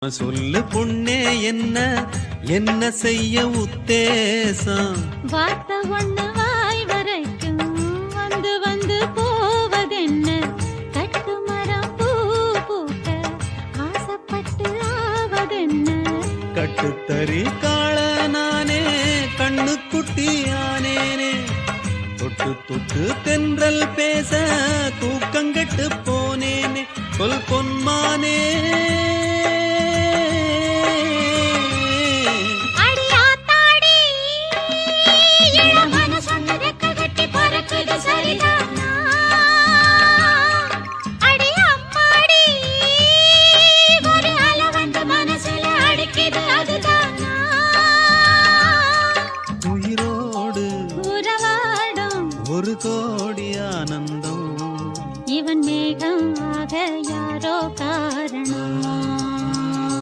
சொல்லு பொண்ணே என்ன என்ன செய்ய உத்தேசம்? வார்த்தை ஒண்ணு வாய் வரைக்கும் வந்து வந்து போவதென்ன? கட்டு மரம் பூ பூக்க ஆசைப்பட்டு ஆவதென்ன? கட்டுத்தறி காள நானே கண்ணுக்குட்டி ஆனேனே, தொட்டு தொட்டு தென்றல் பேச தூக்கங்கெட்டு போனேனே. சொல் பொன்மானே